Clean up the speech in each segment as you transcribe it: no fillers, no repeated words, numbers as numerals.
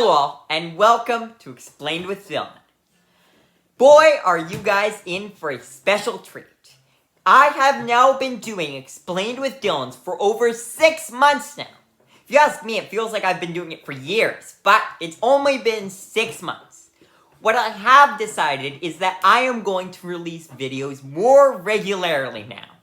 Hello all, and welcome to Explained with Dylan. Boy, are you guys in for a special treat. I have now been doing Explained with Dylan's for over 6 months now. If you ask me, it feels like I've been doing it for years, but it's only been 6 months. What I have decided is that I am going to release videos more regularly now.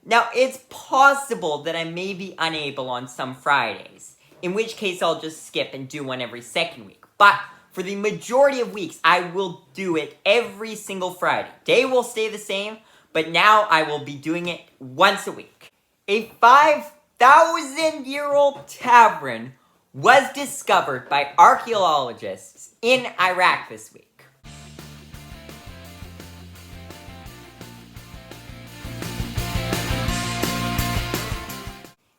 Now, it's possible that I may be unable on some Fridays, in which case I'll just skip and do one every second week. But for the majority of weeks, I will do it every single Friday. Day will stay the same, but now I will be doing it once a week. A 5,000-year-old tavern was discovered by archaeologists in Iraq this week.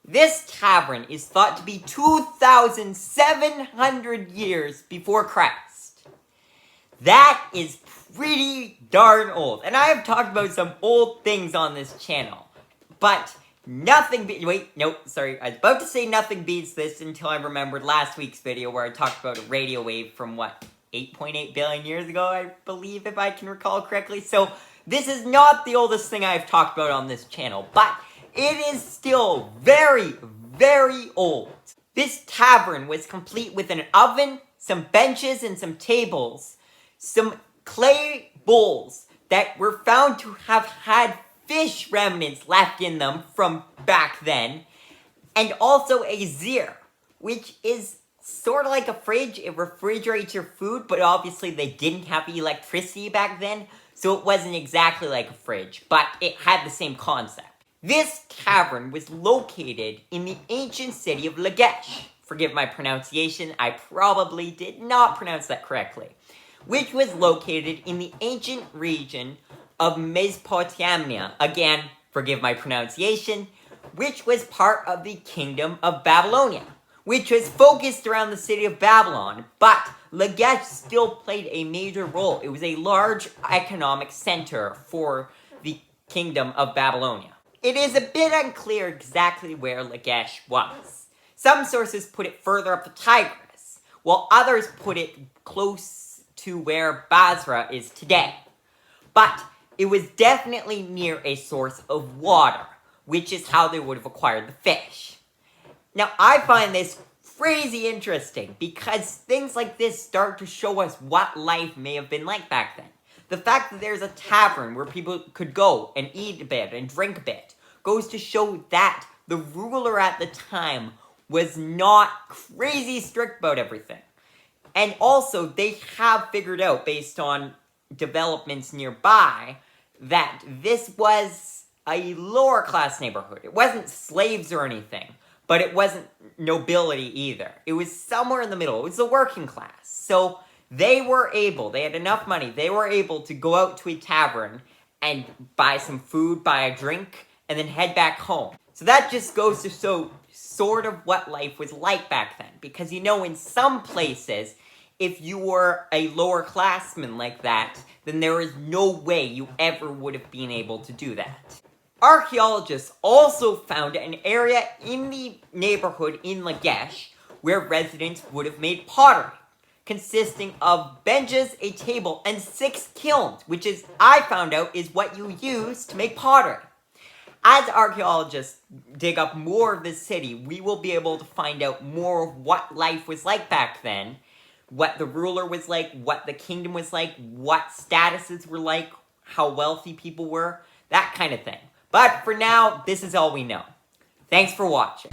This tavern is thought to be 2,700 years before Christ. That is pretty darn old. And I have talked about some old things on this channel. But nothing I was about to say nothing beats this until I remembered last week's video where I talked about a radio wave from, 8.8 billion years ago, I believe, if I can recall correctly. So, this is not the oldest thing I've talked about on this channel, but it is still very, very old. This tavern was complete with an oven, some benches and some tables, some clay bowls that were found to have had fish remnants left in them from back then, and also a zir, which is sort of like a fridge. It refrigerates your food, but obviously they didn't have electricity back then, so it wasn't exactly like a fridge, but it had the same concept. This tavern was located in the ancient city of Lagash. Forgive my pronunciation, I probably did not pronounce that correctly. Which was located in the ancient region of Mesopotamia. Again, forgive my pronunciation. Which was part of the kingdom of Babylonia. Which was focused around the city of Babylon. But Lagash still played a major role. It was a large economic center for the kingdom of Babylonia. It is a bit unclear exactly where Lagash was. Some sources put it further up the Tigris, while others put it close to where Basra is today. But it was definitely near a source of water, which is how they would have acquired the fish. Now, I find this crazy interesting, because things like this start to show us what life may have been like back then. The fact that there's a tavern where people could go and eat a bit and drink a bit goes to show that the ruler at the time was not crazy strict about everything. And also, they have figured out, based on developments nearby, that this was a lower class neighborhood. It wasn't slaves or anything, but it wasn't nobility either. It was somewhere in the middle. It was the working class. So they had enough money, they were able to go out to a tavern and buy some food, buy a drink, and then head back home. So that just goes to show sort of what life was like back then. Because, in some places, if you were a lower classman like that, then there is no way you ever would have been able to do that. Archaeologists also found an area in the neighborhood in Lagash where residents would have made pottery, consisting of benches, a table, and 6 kilns, which I found out is what you use to make pottery. As archaeologists dig up more of this city, we will be able to find out more of what life was like back then, what the ruler was like, what the kingdom was like, what statuses were like, how wealthy people were, that kind of thing. But for now, this is all we know. Thanks for watching.